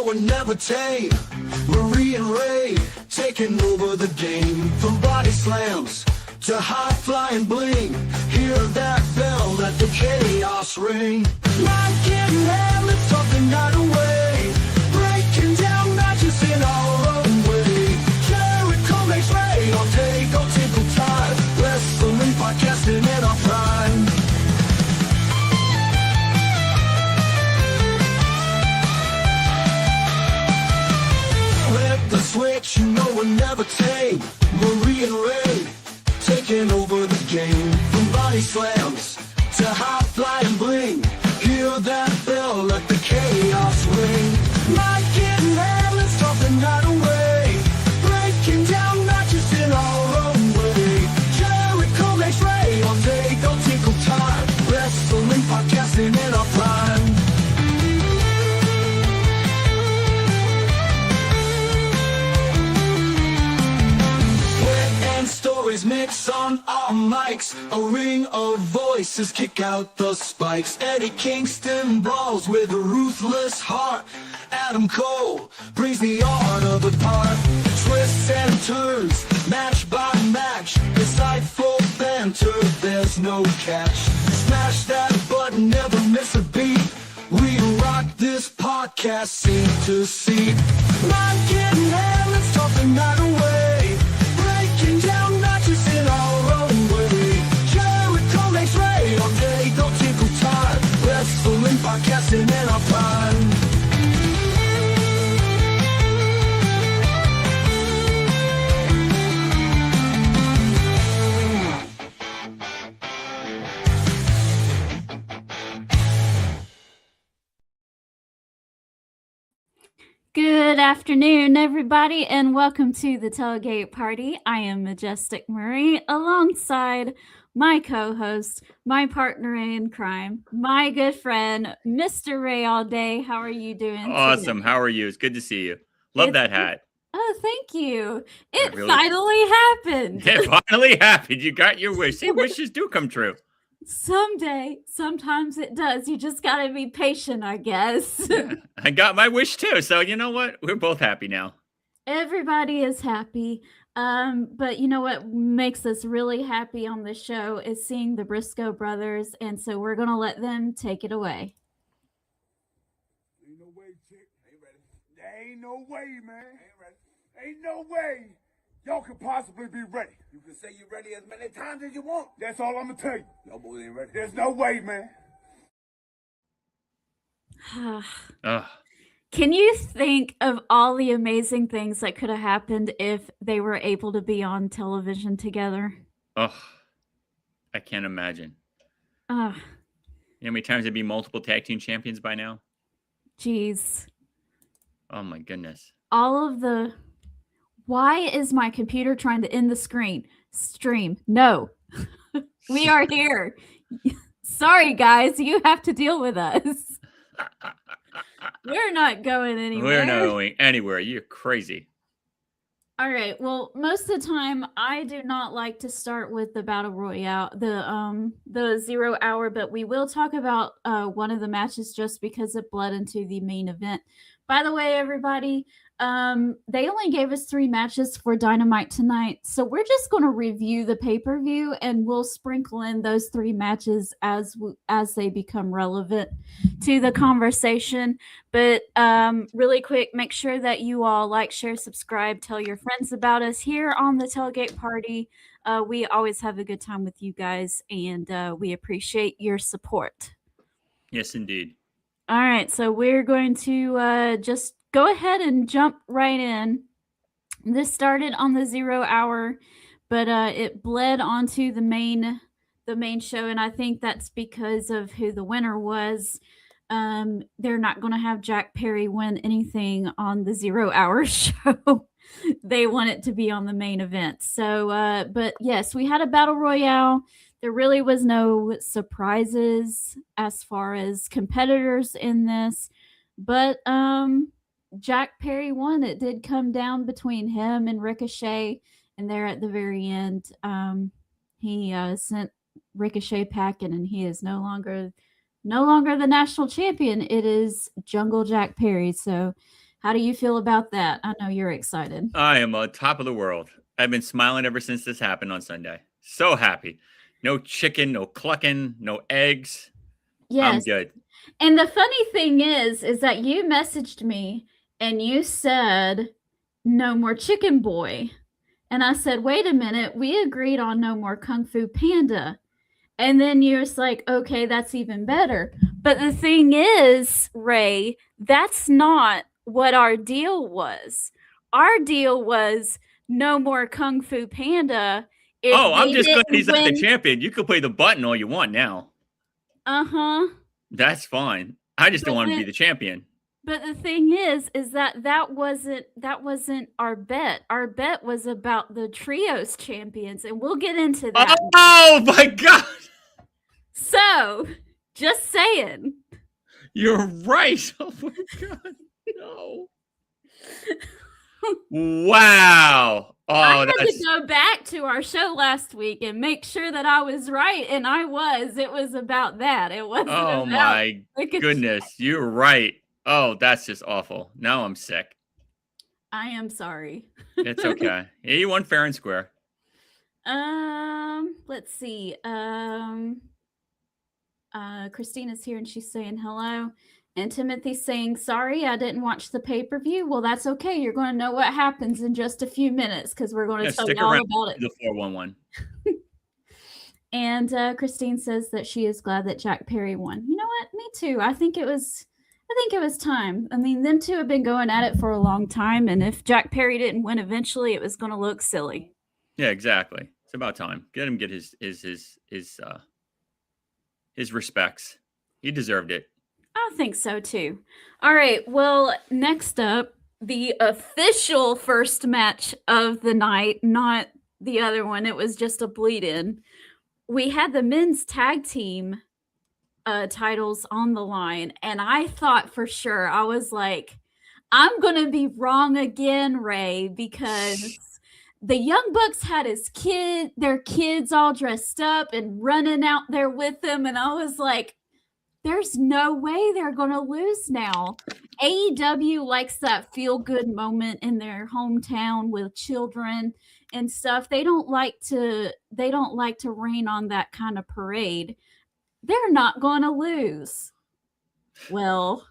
no one never tame. Marie and Ray taking over the game. From body slams to high flying bling, hear that bell, let the chaos ring. Mike and Ham lift up the night away, breaking down matches in our own way. Jericho makes Ray all day, go tinkle time. Wrestling podcasting in our prime. Flip the switch, no one never tame. Marie and Ray taking over the game. From body slams to high flying bling, hear that bell, let the chaos ring. Mike and Ham, let's talk the night away, breaking down matches in our own way. Jericho makes Ray all day, go tinkle time. Wrestling podcasting in our prime. Stories mix on our mics, a ring of voices kick out the spikes. Eddie Kingston brawls with a ruthless heart. Adam Cole brings the art of the part. Twists and turns, match by match, insightful banter, there's no catch. Smash that button, never miss a beat. We rock this podcast seat to seat. Mike and Ham, let's talk the night away, breaking down matches in our own way. Jericho makes Ray all day, don't tinkle time. Wrestling podcasting in our prime. Good afternoon, everybody, and welcome to the Tailgate Party. I am Majestic Murray, alongside my co-host, my partner in crime, my good friend, Mr. Ray All Day. How are you doing Awesome. today? How are you? It's good to see you. Love that hat. Oh, thank you. It really- finally happened. It finally happened. You got your wish. See, wishes do come true. Someday, sometimes it does. You just got to be patient, I guess. I got my wish too. So you know what? We're both happy now. Everybody is happy. But you know what makes us really happy on this show is seeing the Briscoe brothers, and so we're gonna let them take it away. Ain't no way, chick. Ain't ready. There ain't no way, man. Ain't ready. Ain't no way y'all could possibly be ready. You can say you're ready as many times as you want. That's all I'm gonna tell you. Y'all boys ain't ready. There's no way, man. Ugh. Can you think of all the amazing things that could have happened if they were able to be on television together? Ugh. I can't imagine. Ah, You know how many times there'd be multiple tag team champions by now? geez. Oh my goodness. All of the... Why is my computer trying to end the stream? No. We are here. Sorry, guys. You have to deal with us. We're not going anywhere. We're not going anywhere. You're crazy. All right. Well, most of the time, I do not like to start with the battle royale, the 0 hour, but we will talk about one of the matches just because it bled into the main event. By the way, everybody, they only gave us 3 matches for Dynamite tonight, so we're just going to review the pay-per-view, and we'll sprinkle in those 3 matches as they become relevant to the conversation. But really quick, make sure that you all like, share, subscribe, tell your friends about us here on the Tailgate Party. We always have a good time with you guys, and we appreciate your support. Yes, indeed. All right, so we're going to just go ahead and jump right in. This started on the 0 hour, but it bled onto the main show, and I think that's because of who the winner was. They're not going to have Jack Perry win anything on the 0 hour show. They want it to be on the main event. So, but yes, we had a battle royale. There really was no surprises as far as competitors in this, but Jack Perry won. It did come down between him and Ricochet, and there at the very end, he sent Ricochet packing, and he is no longer the national champion. It is Jungle Jack Perry. So How do you feel about that? I know you're excited. I am on top of the world. I've been smiling ever since this happened on Sunday. So happy. No chicken, no clucking, no eggs. I'm Yes. good. And the funny thing is that you messaged me and you said, no more chicken boy. And I said, wait a minute, we agreed on no more Kung Fu Panda. And then you're just like, okay, that's even better. But the thing is, Ray, that's not what our deal was. Our deal was no more Kung Fu Panda. If I'm just glad didn't he's not the win- champion. You could play the button all you want now. Uh-huh. That's fine. I just don't want to be the champion. But the thing is that wasn't our bet. Our bet was about the trios champions, and we'll get into that. Oh my God. So, just saying. You're right. Oh my God. No. Wow. Oh, I had to go back to our show last week and make sure that I was right, and I was. It was about that. It wasn't oh about my goodness. You're right. Oh, that's just awful. Now I'm sick. I am sorry. It's okay. Yeah, you won fair and square. Let's see. Christina's here and she's saying hello. And Timothy's saying, sorry, I didn't watch the pay-per-view. Well, that's okay. You're going to know what happens in just a few minutes because we're going to tell you all about it. The 411. And Christine says that she is glad that Jack Perry won. You know what? Me too. I think it was time. I mean, them two have been going at it for a long time. And if Jack Perry didn't win eventually, it was going to look silly. Yeah, exactly. It's about time. Get him get his respects. He deserved it. I think so too. All right. Well, next up, the official first match of the night, not the other one. It was just a bleed in. We had the men's tag team titles on the line. And I thought for sure, I was like, I'm going to be wrong again, Ray, because the Young Bucks had their kids all dressed up and running out there with them. And I was like, there's no way they're going to lose now. AEW likes that feel-good moment in their hometown with children and stuff. They don't like to rain on that kind of parade. They're not going to lose. Well,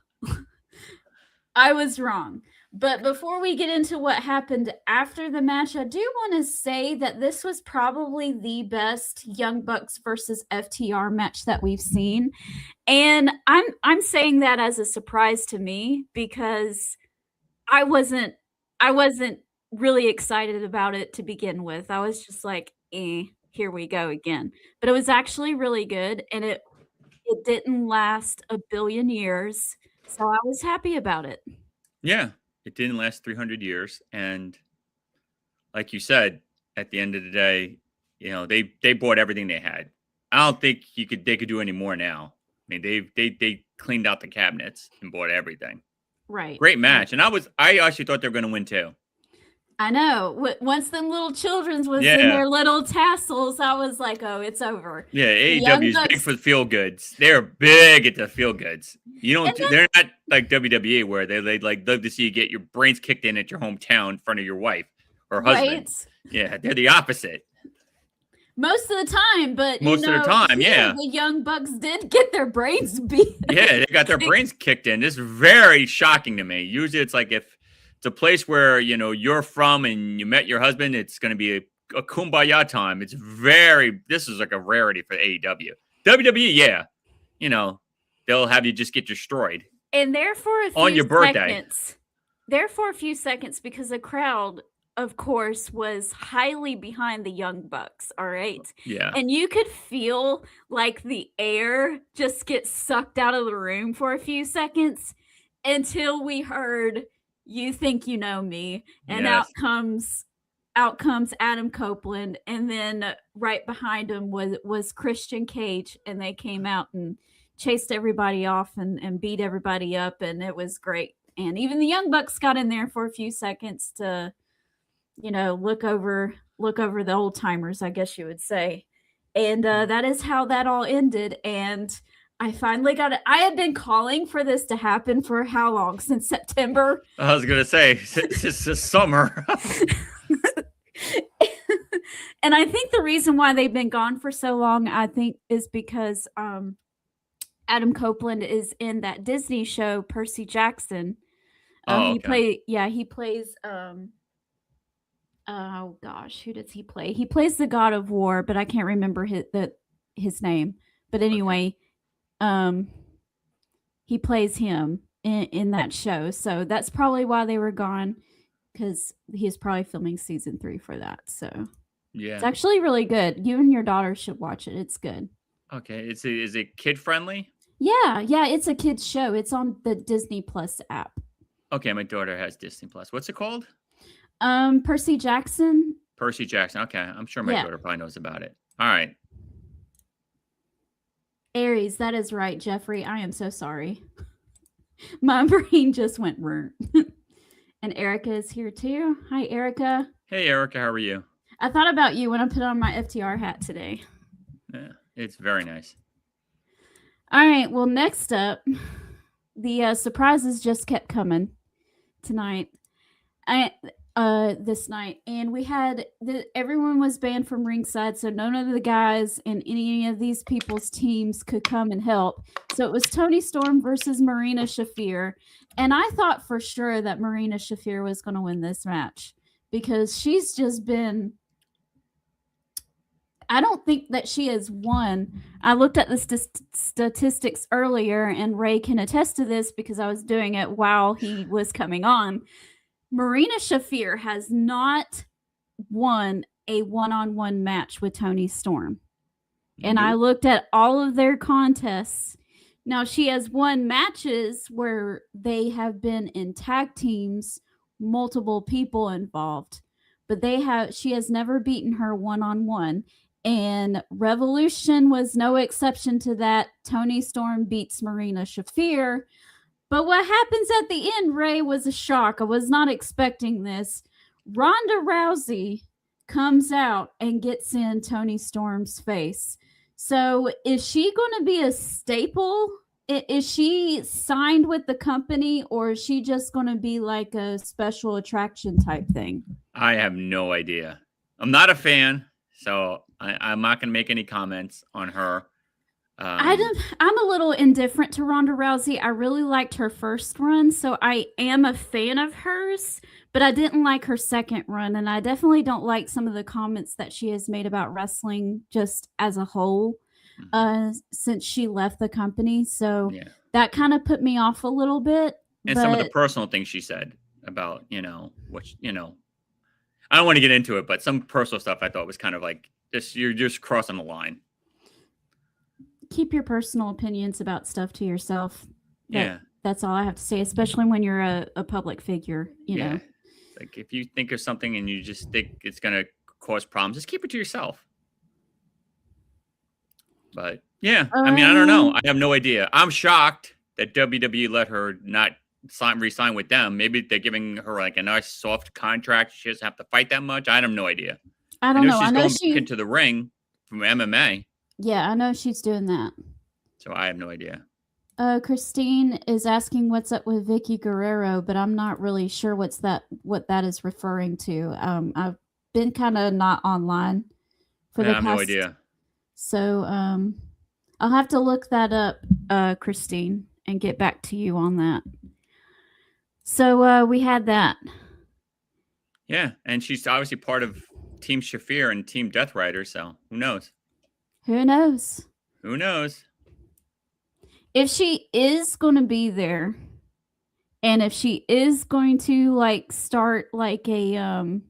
I was wrong. But before we get into what happened after the match, I do want to say that this was probably the best Young Bucks versus FTR match that we've seen. And I'm saying that as a surprise to me because I wasn't really excited about it to begin with. I was just like, here we go again. But it was actually really good, and it didn't last a billion years. So I was happy about it. Yeah. It didn't last 300 years. And like you said, at the end of the day, they bought everything they had. I don't think they could do any more now. I mean, they cleaned out the cabinets and bought everything. Right. Great match. And I actually thought they were going to win too. I know. Once them little children's was in their little tassels, I was like, oh, it's over. Yeah, AEW is big for the feel goods. They're big at the feel goods. They're not like WWE where they love to see you get your brains kicked in at your hometown in front of your wife or husband. Right? Yeah, they're the opposite. Most of the time, but most of the time, yeah. The Young Bucks did get their brains beat. Yeah, they got their brains kicked in. This is very shocking to me. Usually it's like if it's a place where, you're from and you met your husband, it's going to be a kumbaya time. This is like a rarity for AEW. WWE, yeah. They'll have you just get destroyed. And therefore a few on your birthday. Therefore a few seconds because the crowd, of course, was highly behind the Young Bucks, all right? Yeah. And you could feel like the air just get sucked out of the room for a few seconds until we heard "You Think You Know Me," and yes. out comes Adam Copeland, and then right behind him was Christian Cage, and they came out and chased everybody off and beat everybody up, and it was great. And even the Young Bucks got in there for a few seconds to, look over the old timers, I guess you would say. And that is how that all ended. And I finally got it. I had been calling for this to happen for how long? Since September. I was gonna say it's just summer. And I think the reason why they've been gone for so long, I think, is because Adam Copeland is in that Disney show, Percy Jackson. Oh, He plays oh gosh, who does he play? He plays the God of War, but I can't remember his name. But anyway, he plays him in that show. So that's probably why they were gone, because he's probably filming season 3 for that. So yeah, it's actually really good. You and your daughter should watch it. It's good. Okay, is it kid friendly? Yeah, it's a kids show. It's on the Disney Plus app. Okay, my daughter has Disney Plus. What's it called? Percy Jackson. Percy Jackson. Okay, I'm sure my Yeah. daughter probably knows about it. All right. Aries, that is right, Jeffrey. I am so sorry. My brain just went rrrt. And Erica is here too. Hi, Erica. Hey, Erica, how are you? I thought about you when I put on my FTR hat today. Yeah, it's very nice. All right. Well, next up, the surprises just kept coming tonight. This night, and we had everyone was banned from ringside, so none of the guys in any of these people's teams could come and help. So it was Toni Storm versus Marina Shafir, and I thought for sure that Marina Shafir was going to win this match because she's just been. I don't think that she has won. I looked at the statistics earlier, and Ray can attest to this because I was doing it while he was coming on. Marina Shafir has not won a one-on-one match with Toni Storm. And I looked at all of their contests. Now, she has won matches where they have been in tag teams, multiple people involved. But she has never beaten her one-on-one. And Revolution was no exception to that. Toni Storm beats Marina Shafir. But what happens at the end, Ray, was a shock. I was not expecting this. Ronda Rousey comes out and gets in Toni Storm's face. So is she going to be a staple? Is she signed with the company, or is she just going to be like a special attraction type thing? I have no idea. I'm not a fan, so I'm not going to make any comments on her. I'm a little indifferent to Ronda Rousey. I really liked her first run, so I am a fan of hers, but I didn't like her second run, and I definitely don't like some of the comments that she has made about wrestling just as a whole since she left the company. So that kind of put me off a little bit. And some of the personal things she said about, I don't want to get into it, but some personal stuff I thought was kind of like, you're just crossing the line. Keep your personal opinions about stuff to yourself. That's all I have to say, especially when you're a public figure, you know. Like if you think of something and you just think it's going to cause problems, just keep it to yourself. But I mean, I don't know. I have no idea. I'm shocked that WWE let her not re-sign with them. Maybe they're giving her like a nice soft contract. She doesn't have to fight that much. I have no idea. I don't know. She's I know going back into the ring from MMA. Yeah, I know she's doing that. So I have no idea. Christine is asking what's up with Vicky Guerrero, but I'm not really sure what that is referring to. I've been kind of not online for the past. I have no idea. So I'll have to look that up, Christine, and get back to you on that. So we had that. Yeah, and she's obviously part of Team Shafir and Team Death Rider, so who knows? Who knows? Who knows? If she is going to be there, and if she is going to like start like a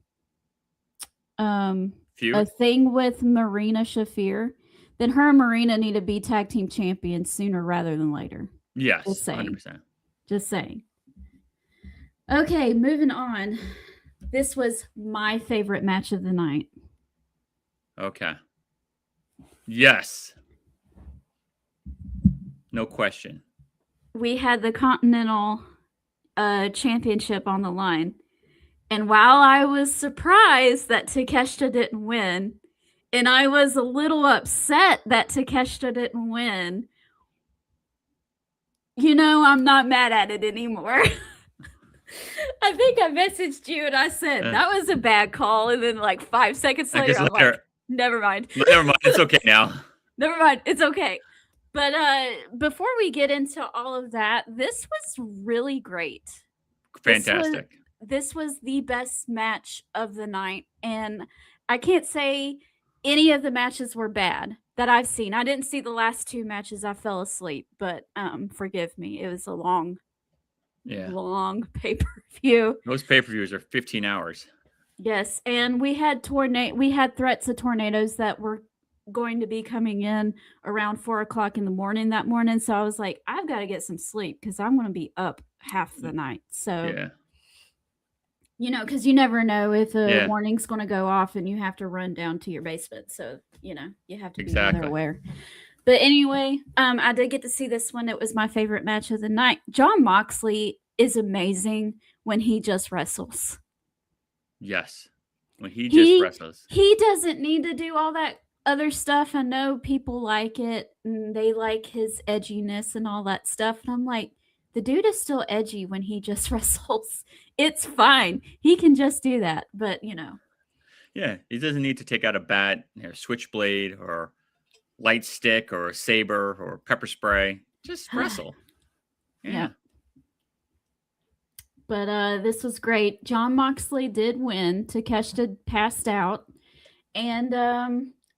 feud? A thing with Marina Shafir, then her and Marina need to be tag team champions sooner rather than later. Yes, just saying. 100%. Just saying. Okay, moving on. This was my favorite match of the night. Okay. Yes. No question. We had the Continental Championship on the line. And while I was surprised that Takeshita didn't win, and I was a little upset that Takeshita didn't win, I'm not mad at it anymore. I think I messaged you and I said that was a bad call, and then like 5 seconds later, I'm like, never mind. Never mind. It's okay now. Never mind. It's okay. But before we get into all of that, this was really great. Fantastic. This was the best match of the night, and I can't say any of the matches were bad that I've seen. I didn't see the last 2 matches. I fell asleep, but forgive me. It was a long pay-per-view. Most pay-per-views are 15 hours. Yes, and we had threats of tornadoes that were going to be coming in around 4 o'clock in the morning that morning. So I was like, I've got to get some sleep because I'm going to be up half the night. So, because you never know if a warning's going to go off and you have to run down to your basement. So, you have to be rather aware. But anyway, I did get to see this one. It was my favorite match of the night. Jon Moxley is amazing when he just wrestles. Yes. When he just wrestles. He doesn't need to do all that other stuff. I know people like it and they like his edginess and all that stuff. And I'm like, the dude is still edgy when he just wrestles. It's fine. He can just do that. But, Yeah, he doesn't need to take out a bat, switchblade, or light stick, or a saber, or pepper spray. Just wrestle. Yeah. But this was great. Jon Moxley did win. Takeshita passed out. And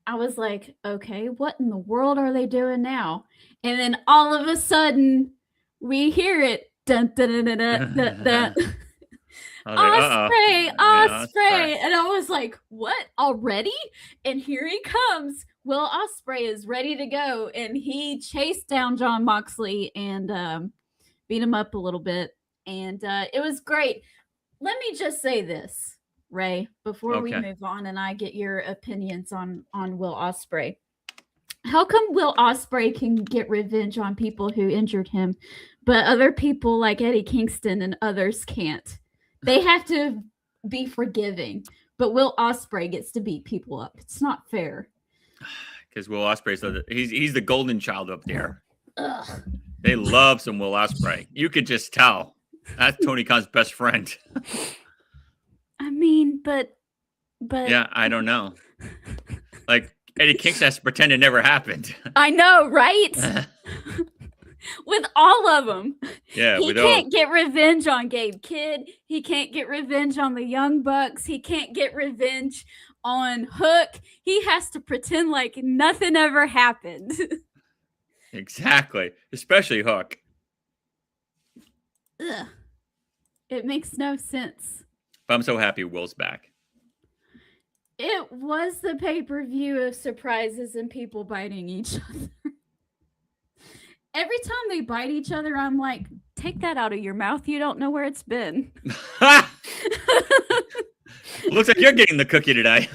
I was like, okay, what in the world are they doing now? And then all of a sudden, we hear it. Dun, dun, dun, dun, dun, dun. Ospreay. And I was like, what, already? And here he comes. Will Ospreay is ready to go. And he chased down Jon Moxley and beat him up a little bit. And it was great. Let me just say this, Ray, before we move on and I get your opinions on Will Ospreay. How come Will Ospreay can get revenge on people who injured him, but other people like Eddie Kingston and others can't? They have to be forgiving, but Will Ospreay gets to beat people up. It's not fair. Because Will Ospreay, he's the golden child up there. Ugh. They love some Will Ospreay. You could just tell. That's Tony Khan's best friend. I mean, but yeah, I don't know. Like Eddie Kingston has to pretend it never happened. I know, right? With all of them. Yeah, he can't get revenge on Gabe Kidd. He can't get revenge on the Young Bucks. He can't get revenge on Hook. He has to pretend like nothing ever happened. Exactly. Especially Hook. Ugh. It makes no sense. But I'm so happy Will's back. It was the pay-per-view of surprises and people biting each other. Every time they bite each other, I'm like, take that out of your mouth. You don't know where it's been. Looks like you're getting the cookie today.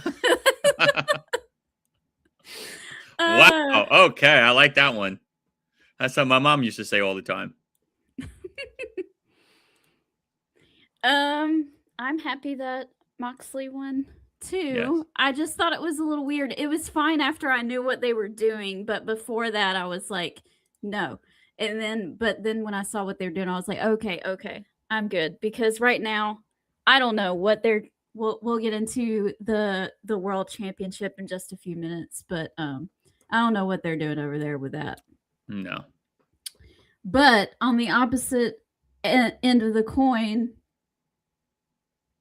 Wow. Okay. I like that one. That's what my mom used to say all the time. I'm happy that Moxley won too. Yes. I just thought it was a little weird. It was fine after I knew what they were doing, but before that I was like, no. But then when I saw what they were doing, I was like, okay, I'm good. Because right now, I don't know what we'll get into the world championship in just a few minutes, but I don't know what they're doing over there with that. No. But on the opposite end of the coin,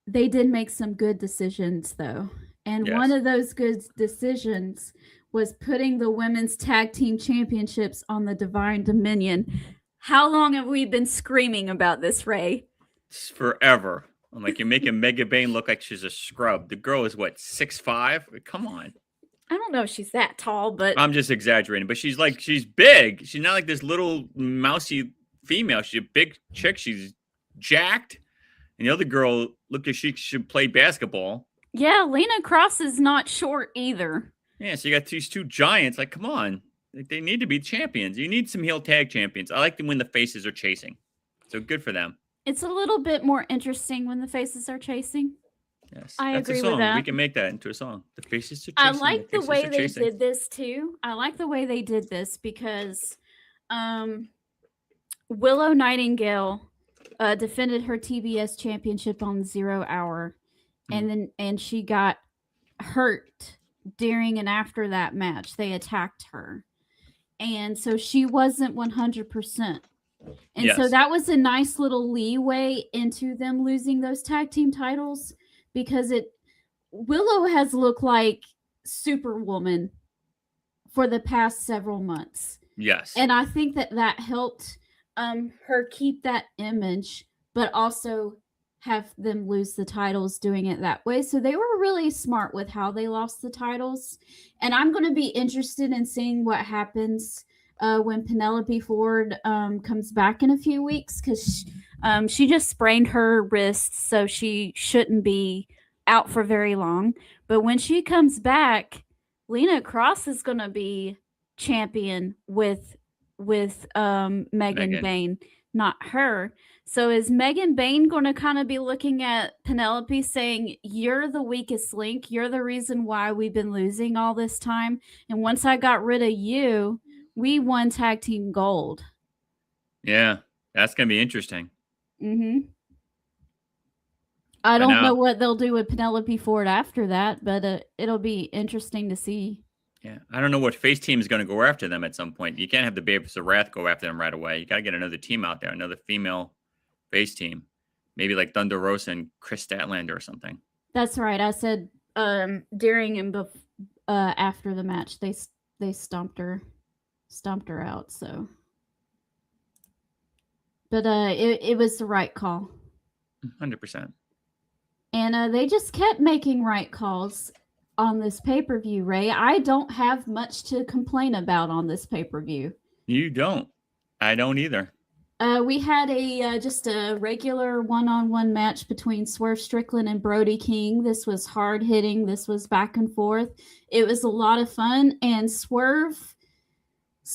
they did make some good decisions, though. And one of those good decisions was putting the women's tag team championships on the Divine Dominion. How long have we been screaming about this, Ray? It's forever. I'm like, you're making Mega Bane look like she's a scrub. The girl is, what, 6'5"? Come on. I don't know if she's that tall, but... I'm just exaggerating. But she's big. She's not like this little mousy female. She's a big chick. She's jacked. And the other girl looked like she should play basketball. Yeah, Lena Cross is not short either. Yeah, so you got these two giants. Like, come on. Like, they need to be champions. You need some heel tag champions. I like them when the faces are chasing. So good for them. It's a little bit more interesting when the faces are chasing. Yes, I that's agree a song. with that. We can make that into a song. The faces are chasing. I like the way they did this too. I like the way they did this because Willow Nightingale defended her TBS championship on 0 Hour, and she got hurt during and after that match. They attacked her, and so she wasn't 100%. And so Yes. that was a nice little leeway into them losing those tag team titles, because Willow has looked like Superwoman for the past several months. Yes. And I think that helped her keep that image, but also have them lose the titles doing it that way. So they were really smart with how they lost the titles. And I'm going to be interested in seeing what happens when Penelope Ford comes back in a few weeks, because she just sprained her wrists, so she shouldn't be out for very long. But when she comes back, Lena Cross is going to be champion with Megan Bain, not her. So is Megan Bain going to kind of be looking at Penelope saying, you're the weakest link, you're the reason why we've been losing all this time, and once I got rid of you, we won tag team gold? Yeah, that's going to be interesting. I don't know what they'll do with Penelope Ford after that, but it'll be interesting to see. Yeah, I don't know what face team is going to go after them at some point. You can't have the Babes of Wrath go after them right away. You got to get another team out there, another female face team. Maybe like Thunder Rosa and Chris Statlander or something. That's right. I said during and after the match, they stomped her out. So, but it was the right call. 100%. And they just kept making right calls on this pay-per-view, Ray. I don't have much to complain about on this pay-per-view. You don't. I don't either. We had just a regular one-on-one match between Swerve Strickland and Brody King. This was hard-hitting. This was back and forth. It was a lot of fun, and Swerve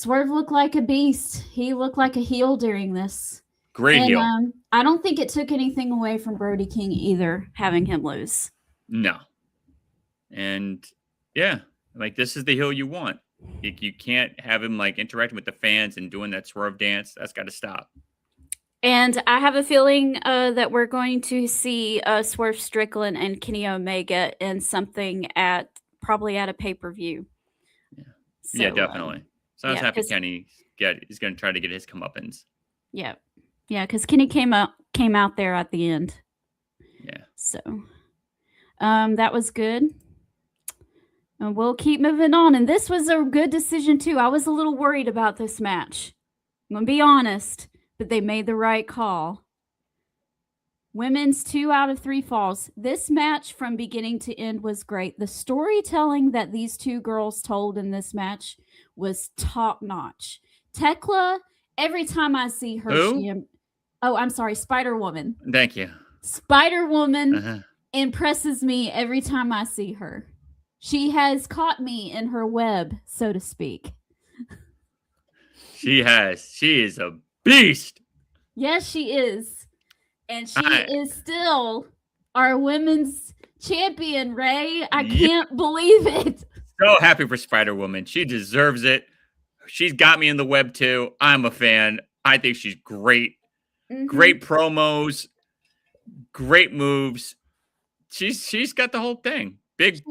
looked like a beast. He looked like a heel during this. Great heel. I don't think it took anything away from Brody King either, having him lose. No. And yeah, like this is the heel you want. You can't have him like interacting with the fans and doing that swerve dance. That's got to stop. And I have a feeling that we're going to see Swerve Strickland and Kenny Omega in something probably at a pay-per-view. Yeah, So, yeah, definitely. So I was happy Kenny is going to try to get his comeuppance. Yeah. Yeah, because Kenny came out there at the end. Yeah. So that was good. And we'll keep moving on. And this was a good decision, too. I was a little worried about this match. I'm going to be honest, but they made the right call. Women's 2 out of 3 falls. This match from beginning to end was great. The storytelling that these two girls told in this match was top notch. Tekla, every time I see her, I'm sorry, Spider-Woman. Thank you. Spider-Woman impresses me every time I see her. She has caught me in her web, so to speak. She has. She is a beast. Yes, she is. And she is still our women's champion, Ray. I can't believe it. So happy for Spider-Woman. She deserves it. She's got me in the web, too. I'm a fan. I think she's great. Great promos. Great moves. She's got the whole thing. Big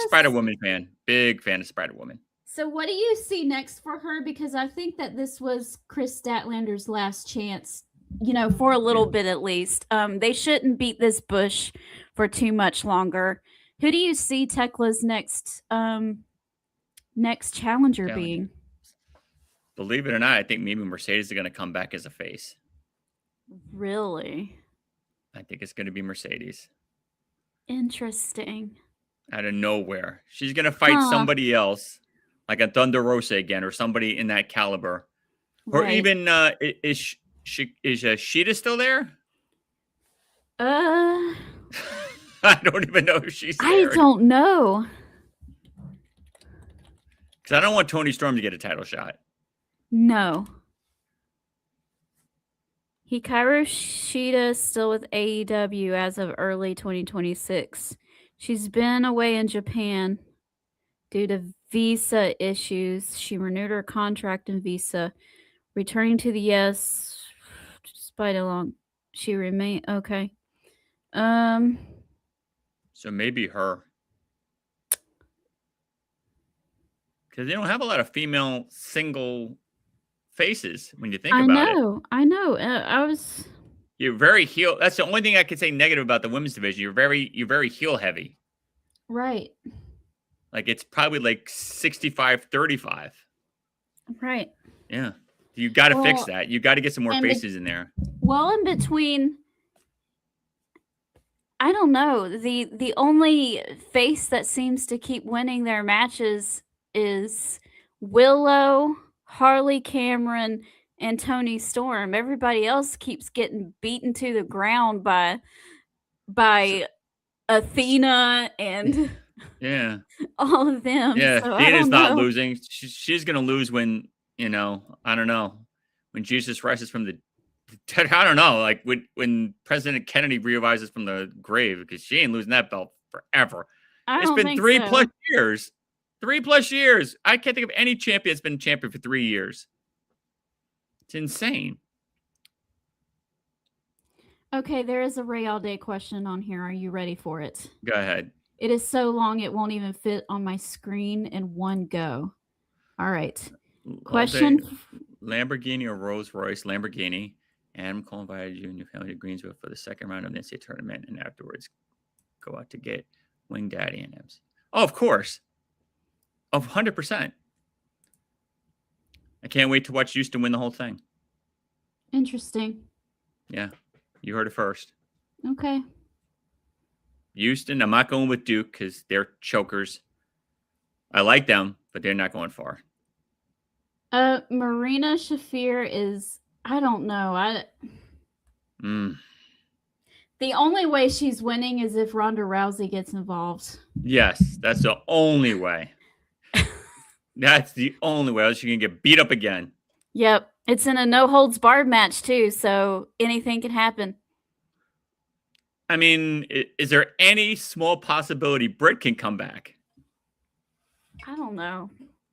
Spider-Woman fan. Big fan of Spider-Woman. So what do you see next for her? Because I think that this was Chris Statlander's last chance, for a little bit at least. They shouldn't beat this bush for too much longer. Who do you see Tekla's next challenger being? Believe it or not, I think maybe Mercedes is going to come back as a face. Really? I think it's going to be Mercedes. Interesting. Out of nowhere. She's going to fight somebody else, like a Thunder Rosa again, or somebody in that caliber. Or even, is Sheeta still there? I don't even know if she's there. I don't know. Because I don't want Toni Storm to get a title shot. No. Hikaru Shida is still with AEW as of early 2026. She's been away in Japan due to visa issues. She renewed her contract in visa, returning to the U.S. Despite how long she remained. Okay. So maybe her. Because they don't have a lot of female single faces when you think about it. I know. I was. You're very heel. That's the only thing I could say negative about the women's division. You're very heel heavy. Right. Like it's probably like 65-35. Right. Yeah. You got to fix that. You got to get some more faces in there. Well, in between, I don't know. The only face that seems to keep winning their matches is Willow, Harley Cameron, and Tony Storm. Everybody else keeps getting beaten to the ground by Athena and yeah, all of them. Yeah, so Athena's not losing. She's gonna lose when I don't know, when Jesus rises from the dead. I don't know, like when President Kennedy revises from the grave, because she ain't losing that belt forever. It's been 3+ years. 3+ years. I can't think of any champion that's been champion for 3 years. It's insane. Okay, there is a Ray All Day question on here. Are you ready for it? Go ahead. It is so long it won't even fit on my screen in one go. All right. Question. Lamborghini or Rolls Royce? Lamborghini. Adam Cole invited you and your family to Greensville for the second round of the NCAA tournament, and afterwards go out to get Wing Daddy and MC. Oh, of course. 100%. I can't wait to watch Houston win the whole thing. Interesting. Yeah, you heard it first. Okay. Houston, I'm not going with Duke because they're chokers. I like them, but they're not going far. Marina Shafir is, I don't know. The only way she's winning is if Ronda Rousey gets involved. Yes, that's the only way. That's the only way. Else you can get beat up again. Yep. It's in a no-holds-barred match, too, so anything can happen. I mean, is there any small possibility Britt can come back? I don't know.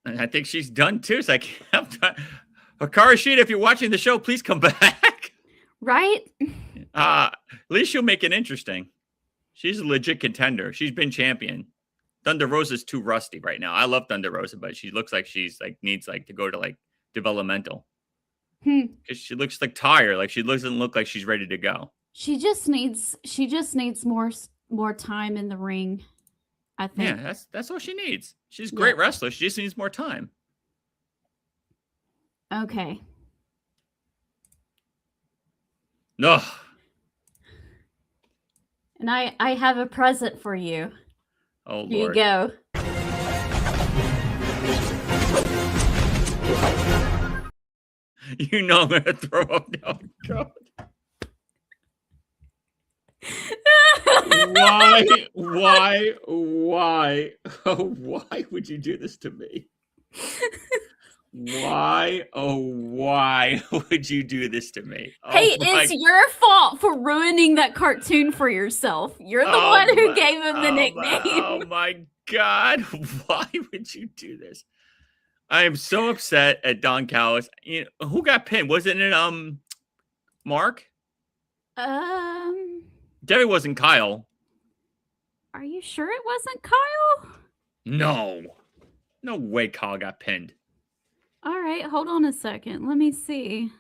I think she's done, too. It's like, Hikaru Shida, if you're watching the show, please come back. Right? At least she'll make it interesting. She's a legit contender. She's been champion. Thunder Rosa's too rusty right now. I love Thunder Rosa, but she looks like she's needs to go to developmental. Because she looks tired. Like she doesn't look like she's ready to go. She just needs more time in the ring, I think. Yeah, that's all she needs. She's a great wrestler. She just needs more time. Okay. No. And I have a present for you. Oh, Lord. Here you go. You know I'm going to throw up now. God. Why would you do this to me? Why would you do this to me? Hey, it's your fault for ruining that cartoon for yourself. You're the one who gave him the nickname. Oh my God. Why would you do this? I am so upset at Don Callis. Who got pinned? Wasn't it Mark? Debbie wasn't Kyle. Are you sure it wasn't Kyle? No. No way Kyle got pinned. All right, hold on a second. Let me see.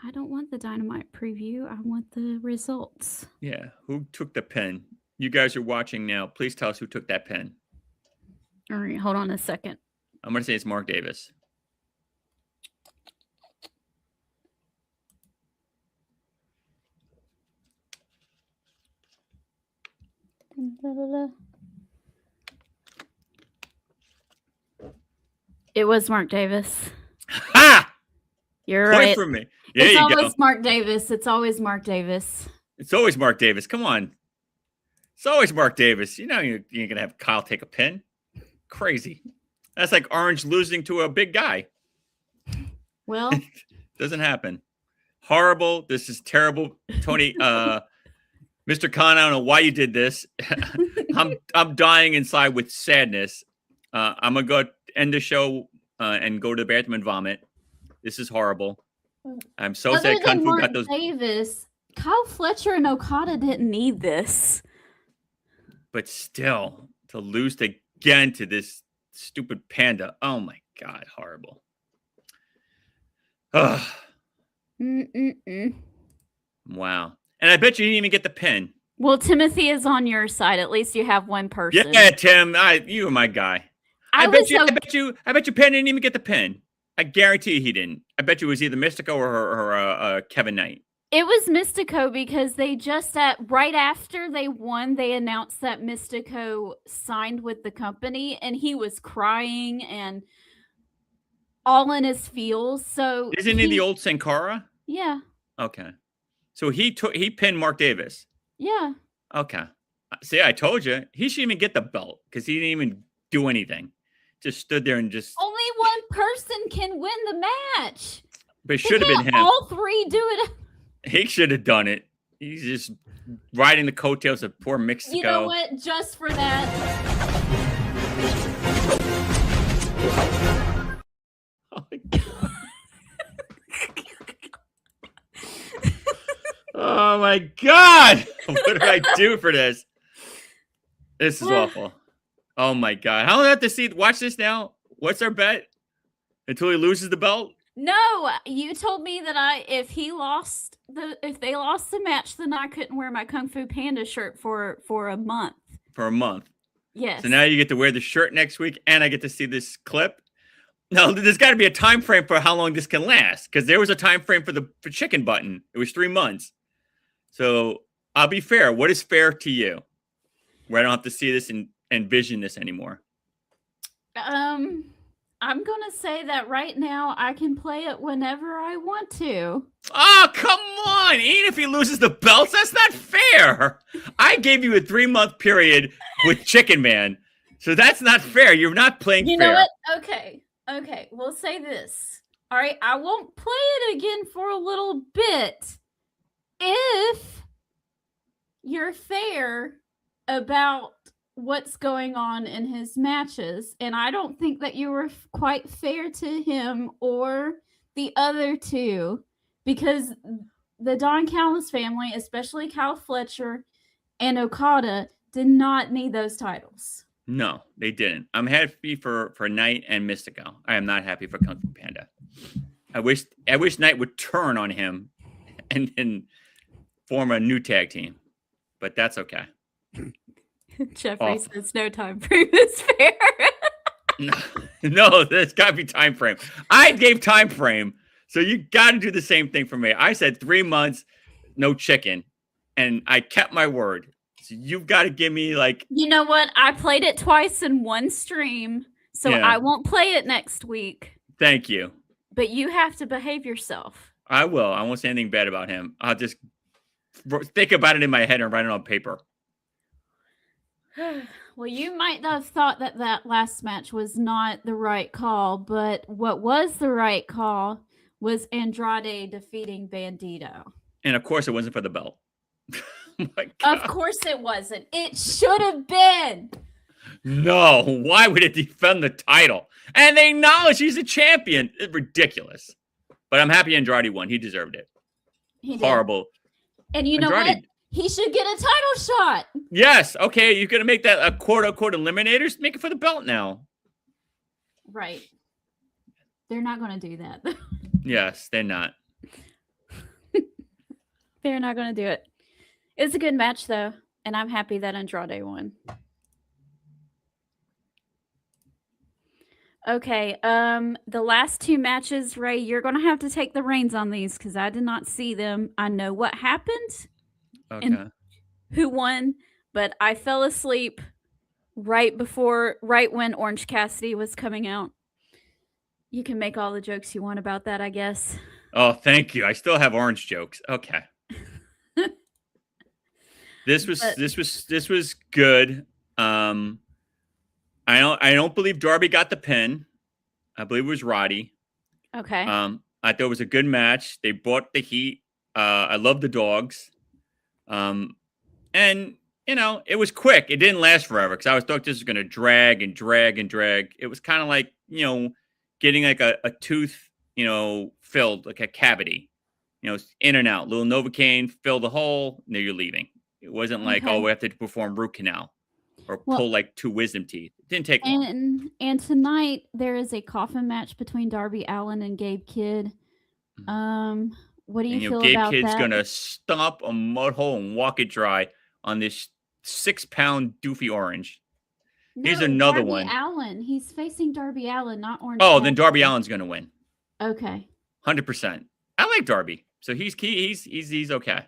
I don't want the Dynamite preview. I want the results. Yeah, who took the pin? You guys are watching now. Please tell us who took that pin. All right, hold on a second. I'm going to say it's Mark Davis. It was Mark Davis. Ha! You're Point right. for me. There It's you always go. Mark Davis. It's always Mark Davis. It's always Mark Davis. Come on. It's always Mark Davis. You know you ain't going to have Kyle take a pin. Crazy. That's like Orange losing to a big guy. Well, doesn't happen. Horrible. This is terrible. Tony, Mr. Khan, I don't know why you did this. I'm dying inside with sadness. I'm going to go end the show and go to the bathroom and vomit. This is horrible. I'm so Other sad Kung than Fu Mark got those. Davis, Kyle Fletcher and Okada didn't need this. But still, to lose again to this stupid Panda. Oh my God, horrible. Ugh. Wow. And I bet you didn't even get the pin. Well, Timothy is on your side. At least you have one person. Yeah, Tim, you were my guy. I bet you Penn didn't even get the pin. I guarantee he didn't. I bet you it was either Mystico or Kevin Knight. It was Mystico because they just right after they won, they announced that Mystico signed with the company, and he was crying and all in his feels. So isn't he the old Sin Cara? Yeah. Okay. So he pinned Mark Davis. Yeah. Okay. See, I told you he shouldn't even get the belt because he didn't even do anything. Just stood there and just. Only one person can win the match. But it should have been him. All three do it. He should have done it. He's just riding the coattails of poor Mexico. You know what? Just for that. Oh my God. Oh my God. What did I do for this? This is awful. Oh my God. How do I have to watch this now? What's our bet? Until he loses the belt? No, you told me that if they lost the match, then I couldn't wear my Kung Fu Panda shirt for a month. For a month. Yes. So now you get to wear the shirt next week, and I get to see this clip. No, there's got to be a time frame for how long this can last, because there was a time frame for chicken button. It was 3 months. So I'll be fair. What is fair to you? Where I don't have to see this and envision this anymore. I'm gonna say that right now I can play it whenever I want to. Oh, come on. Even if he loses the belts, that's not fair. I gave you a 3-month period with Chicken Man. So that's not fair. You're not playing fair. You know what? Okay. We'll say this. All right. I won't play it again for a little bit if you're fair about what's going on in his matches. And I don't think that you were quite fair to him or the other two, because the Don Callis family, especially Kyle Fletcher and Okada, did not need those titles. No, they didn't. I'm happy for Knight and Mystico. I am not happy for Kung Fu Panda. I wish Knight would turn on him and form a new tag team, but that's okay. Jeffrey says no time frame is fair. No, there's got to be time frame. I gave time frame, so you got to do the same thing for me. I said 3 months, no chicken, and I kept my word. So you've got to give me like. You know what? I played it twice in one stream, so yeah. I won't play it next week. Thank you. But you have to behave yourself. I will. I won't say anything bad about him. I'll just think about it in my head and write it on paper. Well, you might have thought that last match was not the right call, but what was the right call was Andrade defeating Bandito. And of course, it wasn't for the belt. Oh my God. Of course it wasn't. It should have been. No, why would it defend the title? And they acknowledge he's a champion. It's ridiculous. But I'm happy Andrade won. He deserved it. He did. Horrible. And you know what? He should get a title shot. Yes. Okay. You're going to make that a quote-unquote eliminators? Make it for the belt now. Right. They're not going to do that. Yes, they're not. They're not going to do it. It's a good match, though. And I'm happy that Andrade won. Okay. The last 2 matches, Ray, you're going to have to take the reins on these because I did not see them. I know what happened. Okay. And who won, but I fell asleep right when Orange Cassidy was coming out. You can make all the jokes you want about that, I guess. Oh, thank you. I still have orange jokes. Okay. This was good. I don't believe Darby got the pin. I believe it was Roddy. Okay. I thought it was a good match. They brought the heat. I love the dogs. And you know, it was quick. It didn't last forever because I was thought this was going to drag and drag and drag. It was kind of like, you know, getting like a tooth filled like a cavity, in and out. Little Novocaine, fill the hole, now you're leaving. It wasn't like, Okay. we have to perform root canal or Well- pull like 2 wisdom teeth. It didn't take long. And tonight there is a coffin match between Darby Allin and Gabe Kidd. What do you feel Gabe about Kidd's that? gonna stomp a mud hole and walk it dry on this 6-pound doofy orange. Here's another Darby one. Allin. He's facing Darby Allin, not Orange. Oh, then Cassidy. Darby Allin's gonna win. Okay. 100%. I like Darby, so he's okay.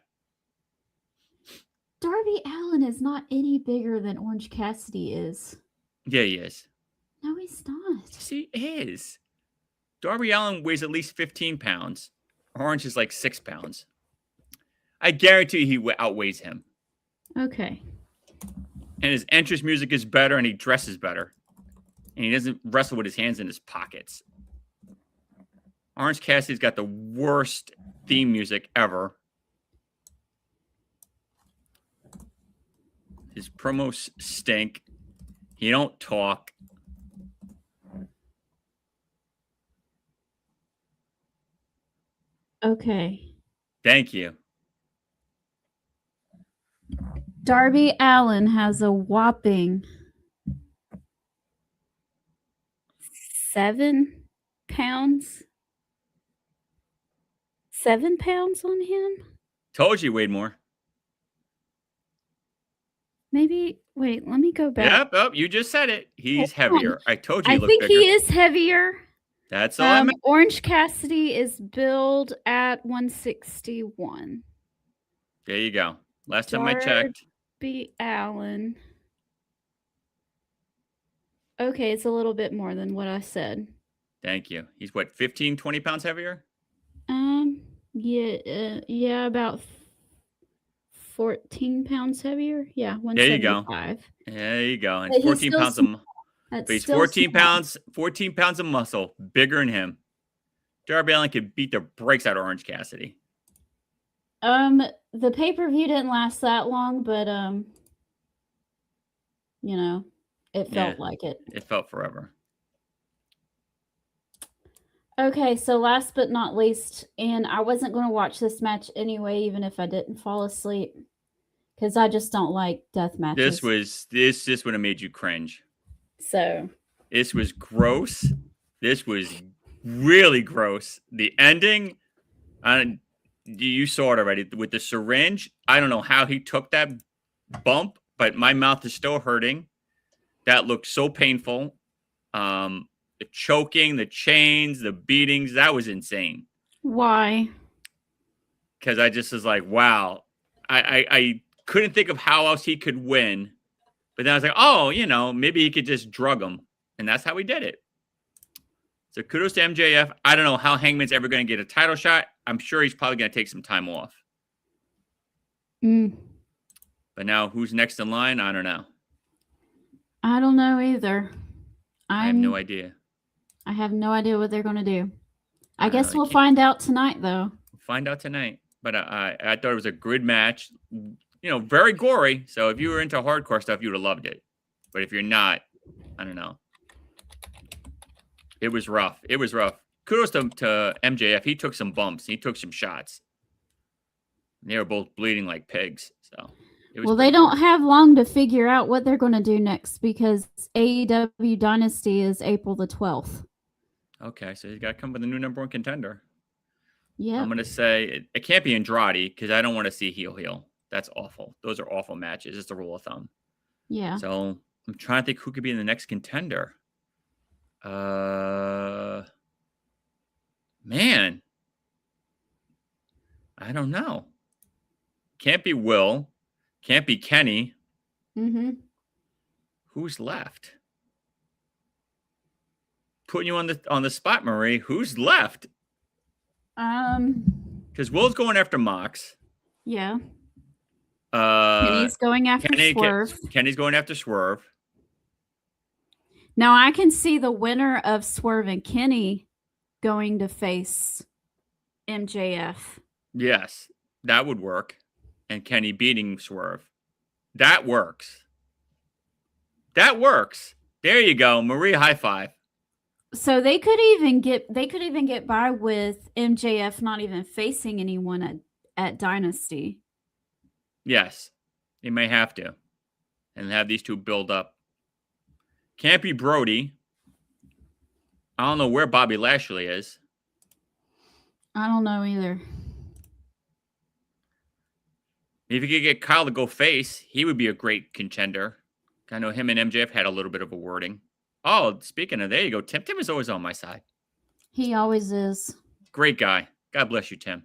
Darby Allin is not any bigger than Orange Cassidy is. Yeah, he is. No, he's not. He is. Darby Allin weighs at least 15 pounds. Orange is like 6 pounds. I guarantee he outweighs him. Okay. And his entrance music is better, and he dresses better. And he doesn't wrestle with his hands in his pockets. Orange Cassidy's got the worst theme music ever. His promos stink. He don't talk. Okay. Thank you. Darby Allin has a whopping 7 pounds. 7 pounds on him? Told you he weighed more. Maybe. Wait, let me go back. Yep, you just said it. He's Hold on. heavier. I told you he I looked think bigger. he is heavier. That's all I meant. Orange Cassidy is billed at 161. There you go. Last time I checked. Darby Allin. Okay, it's a little bit more than what I said. Thank you. He's what, 15, 20 pounds heavier? Yeah, about 14 pounds heavier. Yeah, There you go. 175. There you go. And But he's 14 still pounds of That's but he's still 14 small. 14 pounds of muscle, bigger than him. Darby Allin could beat the brakes out of Orange Cassidy. The pay-per-view didn't last that long, but it felt like it. It felt forever. Okay, so last but not least, and I wasn't going to watch this match anyway, even if I didn't fall asleep, because I just don't like death matches. This would have made you cringe. So This was gross. This was really gross. The ending, you saw it already with the syringe. I don't know how he took that bump, but my mouth is still hurting. That looked so painful. The choking, the chains, the beatings, that was insane. why? Because I just was like, wow. I couldn't think of how else he could win. But then I was like, oh, maybe he could just drug him. And that's how he did it. So kudos to MJF. I don't know how Hangman's ever going to get a title shot. I'm sure he's probably going to take some time off. But now who's next in line? I don't know. I don't know either. I have no idea. I have no idea what they're going to do. I I guess really we'll can't. find out tonight, though. We'll find out tonight. But I thought it was a good match. Very gory. So if you were into hardcore stuff, you would have loved it. But if you're not, I don't know. It was rough. It was rough. Kudos to MJF. He took some bumps. He took some shots. They were both bleeding like pigs. So Well, they don't have long to figure out what they're going to do next because AEW Dynasty is April the 12th. Okay, so he's got to come with a new number one contender. Yeah. I'm going to say it can't be Andrade because I don't want to see heel. That's awful. Those are awful matches. It's the rule of thumb. Yeah. So I'm trying to think who could be in the next contender. Man. I don't know. Can't be Will. Can't be Kenny. Mm-hmm. Who's left? Putting you on the spot, Marie. Who's left? Because Will's going after Mox. Yeah. Kenny's going after Swerve. Kenny's going after Swerve. Now I can see the winner of Swerve and Kenny going to face MJF. Yes, that would work. And Kenny beating Swerve. That works. That works. There you go. Marie, high five. So they could even get by with MJF not even facing anyone at Dynasty. Yes, they may have to, and have these two build up. Can't be Brody. I don't know where Bobby Lashley is. I don't know either. If you could get Kyle to go face, he would be a great contender. I know him and MJF had a little bit of a wording. Oh, speaking of, there you go. Tim is always on my side. He always is. Great guy. God bless you, Tim.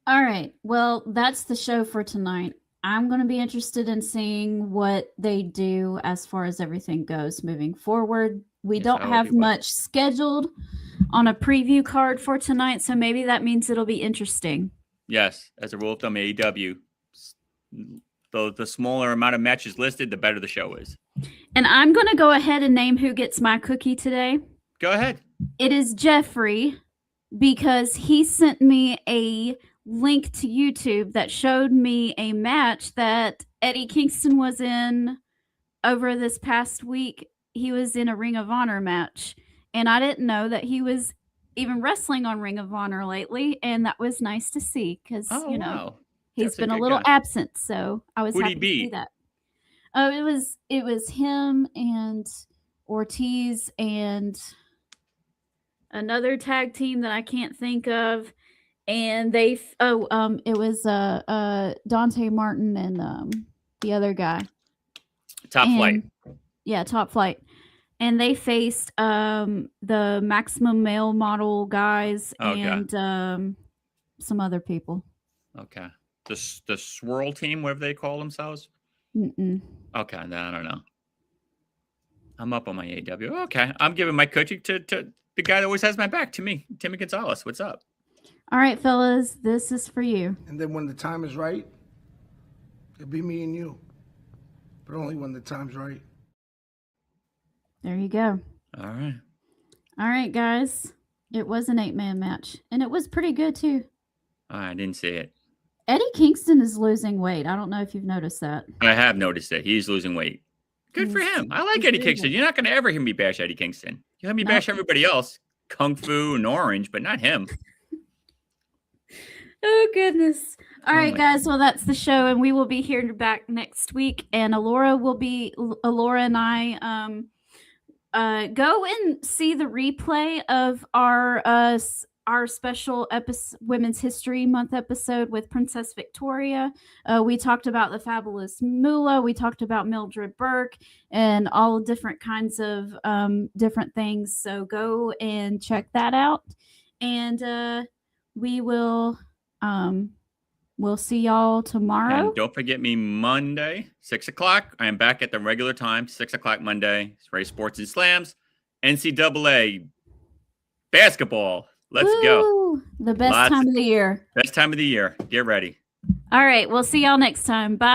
All right. Well, that's the show for tonight. I'm going to be interested in seeing what they do as far as everything goes moving forward. We don't have much scheduled on a preview card for tonight, so maybe that means it'll be interesting. Yes, as a rule of thumb, AEW, the smaller amount of matches listed, the better the show is. And I'm going to go ahead and name who gets my cookie today. Go ahead. It is Jeffrey, because he sent me a link to YouTube that showed me a match that Eddie Kingston was in over this past week. He was in a Ring of Honor match, and I didn't know that he was even wrestling on Ring of Honor lately, and that was nice to see because he's been a little absent, so I was happy to see that. Oh, it was him and Ortiz and another tag team that I can't think of, and it was Dante Martin and the other guy, Top Flight. Yeah, Top Flight. And they faced the Maximum Male Model guys and some other people. Okay. The Swirl Team, whatever they call themselves? Mm-mm. Okay, I don't know. I'm up on my AEW. Okay, I'm giving my coaching to the guy that always has my back, to me, Timmy Gonzalez. What's up? All right, fellas, this is for you. And then when the time is right, it'll be me and you. But only when the time's right. There you go. All right. All right, guys. It was an 8-man match, and it was pretty good, too. I didn't see it. Eddie Kingston is losing weight. I don't know if you've noticed that. I have noticed it. He's losing weight. Good for him. I like Eddie Kingston. You're not going to ever hear me bash Eddie Kingston. You let me bash everybody else. Kung Fu and Orange, but not him. Oh, goodness. All right, guys. Well, that's the show, and we will be here back next week. And Alora and I go and see the replay of our special Women's History Month episode with Princess Victoria. We talked about the Fabulous Moolah. We talked about Mildred Burke and all different kinds of different things. So go and check that out. And we will we'll see y'all tomorrow. And don't forget me Monday, 6 o'clock. I am back at the regular time, 6 o'clock Monday. It's Ray Sports and Slams. NCAA basketball. Let's go. The best time of the year. Best time of the year. Get ready. All right. We'll see y'all next time. Bye.